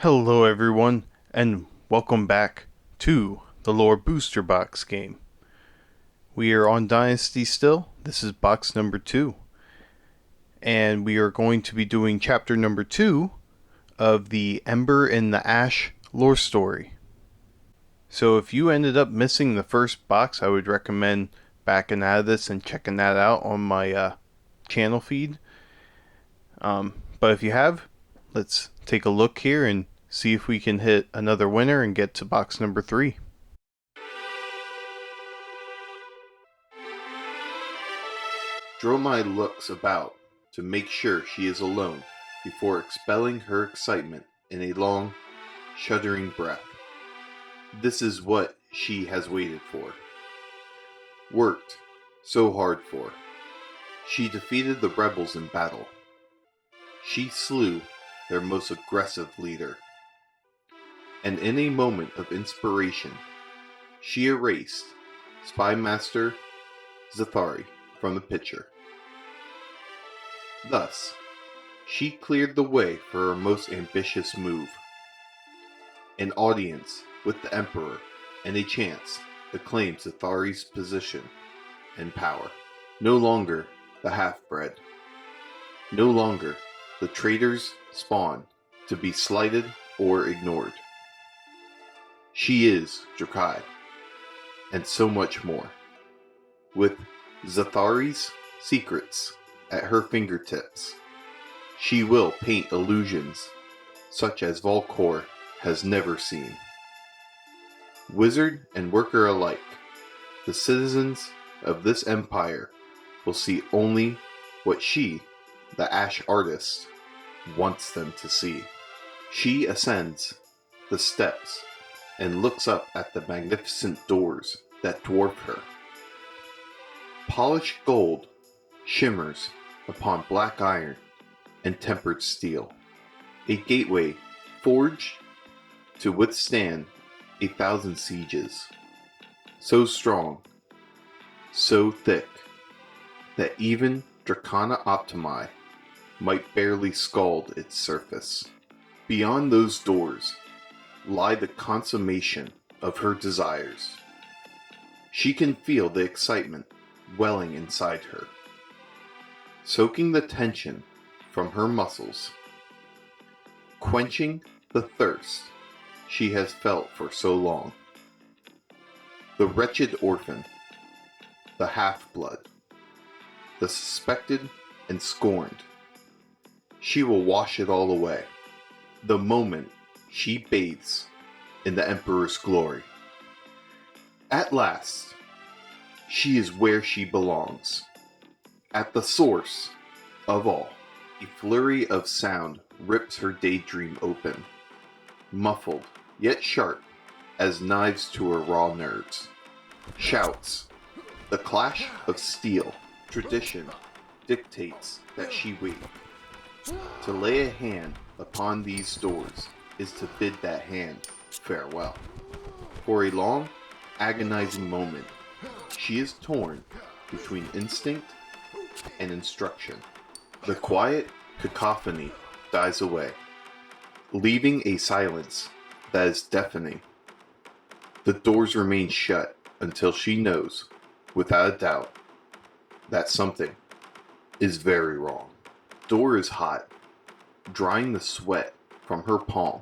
Hello everyone, and welcome back to the Lore Booster Box game. We are on Dynasty still. This is box number 2. And we are going to be doing chapter number 2 of the Ember and the Ash lore story. So if you ended up missing the first box, I would recommend backing out of this and checking that out on my channel feed. But if you have, let's take a look here and see if we can hit another winner and get to box number 3. Dromai looks about to make sure she is alone before expelling her excitement in a long, shuddering breath. This is what she has waited for. Worked so hard for. She defeated the rebels in battle. She slew their most aggressive leader. And in a moment of inspiration, she erased Spy Master Zathari from the picture. Thus, she cleared the way for her most ambitious move. An audience with the Emperor and a chance to claim Zathari's position and power. No longer the half-bred. No longer the traitor's spawn to be slighted or ignored. She is Drakai, and so much more. With Zathari's secrets at her fingertips, she will paint illusions such as Volcor has never seen. Wizard and worker alike, the citizens of this empire will see only what she, the Ash Artist, wants them to see. She ascends the steps and looks up at the magnificent doors that dwarf her. Polished gold shimmers upon black iron and tempered steel, a gateway forged to withstand 1,000 sieges, so strong, so thick, that even Dracana Optimi might barely scald its surface. Beyond those doors lie the consummation of her desires. She can feel the excitement welling inside her, soaking the tension from her muscles, quenching the thirst she has felt for so long. The wretched orphan, the half-blood, the suspected and scorned, she will wash it all away the moment she bathes in the Emperor's glory. At last, she is where she belongs, at the source of all. A flurry of sound rips her daydream open, muffled yet sharp as knives to her raw nerves. Shouts, the clash of steel. Tradition dictates that she wait. To lay a hand upon these doors is to bid that hand farewell. For a long, agonizing moment, she is torn between instinct and instruction. The quiet cacophony dies away, leaving a silence that is deafening. The doors remain shut until she knows, without a doubt, that something is very wrong. Door is hot, drying the sweat from her palm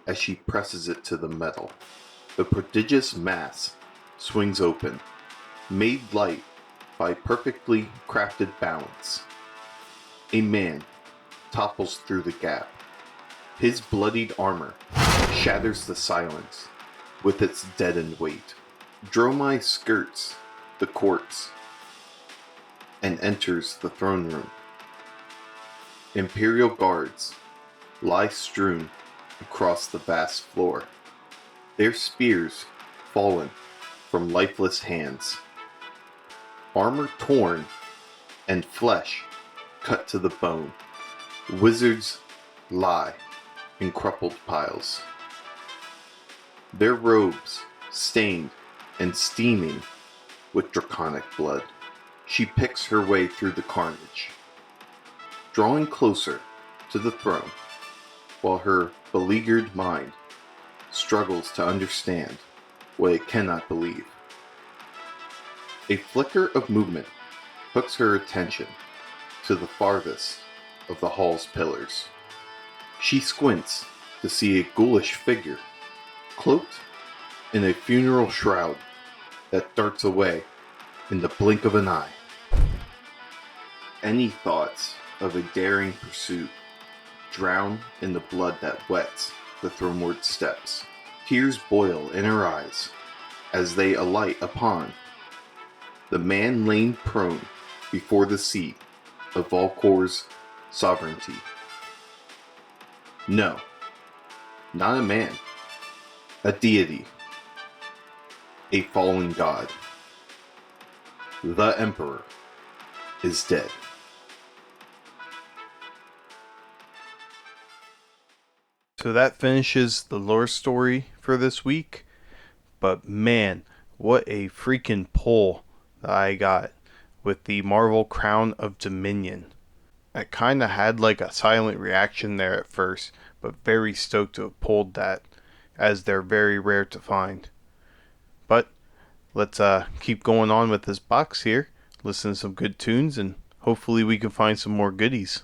as she presses it to the metal. The prodigious mass swings open, made light by perfectly crafted balance. A man topples through the gap. His bloodied armor shatters the silence with its deadened weight. Dromai skirts the corpse and enters the throne room. Imperial guards lie strewn across the vast floor, their spears fallen from lifeless hands, armor torn and flesh cut to the bone. Wizards lie in crumpled piles, their robes stained and steaming with draconic blood. She picks her way through the carnage, drawing closer to the throne. while her beleaguered mind struggles to understand what it cannot believe. A flicker of movement hooks her attention to the farthest of the hall's pillars. She squints to see a ghoulish figure, cloaked in a funeral shroud, that darts away in the blink of an eye. Any thoughts of a daring pursuit drown in the blood that wets the throneward steps. Tears boil in her eyes as they alight upon the man laid prone before the seat of Valkor's sovereignty. No, not a man, a deity, a fallen god. The Emperor is dead. So that finishes the lore story for this week. But man, what a freaking pull that I got with the Marvel Crown of Dominion. I kind of had like a silent reaction there at first, but very stoked to have pulled that, as they're very rare to find. But let's keep going on with this box here, listen to some good tunes, and hopefully we can find some more goodies.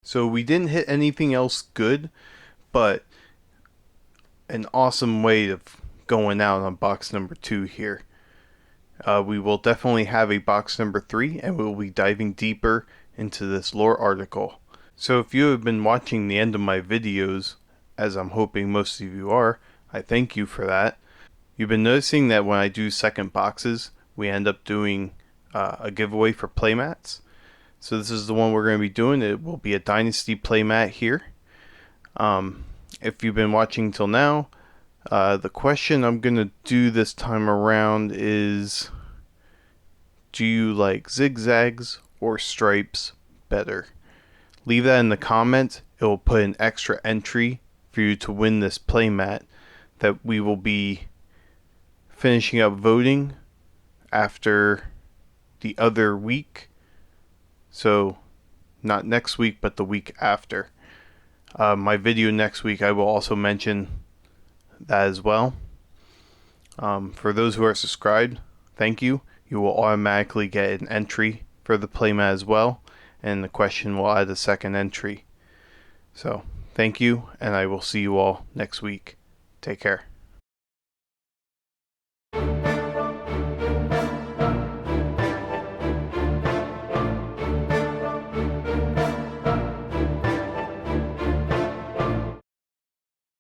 So we didn't hit anything else good, but an awesome way of going out on box number 2 here. We will definitely have a box number 3, and we will be diving deeper into this lore article. So if you have been watching the end of my videos, as I'm hoping most of you are, I thank you for that. You've been noticing that when I do second boxes, we end up doing a giveaway for playmats. So this is the one we're going to be doing. It will be a Dynasty playmat here. If you've been watching till now, the question I'm going to do this time around is, do you like zigzags or stripes better? Leave that in the comments. It will put an extra entry for you to win this playmat that we will be finishing up voting after the other week. So not next week, but the week after. My video next week, I will also mention that as well. For those who are subscribed, thank you. You will automatically get an entry for the playmat as well, and the question will add a second entry. So thank you, and I will see you all next week. Take care.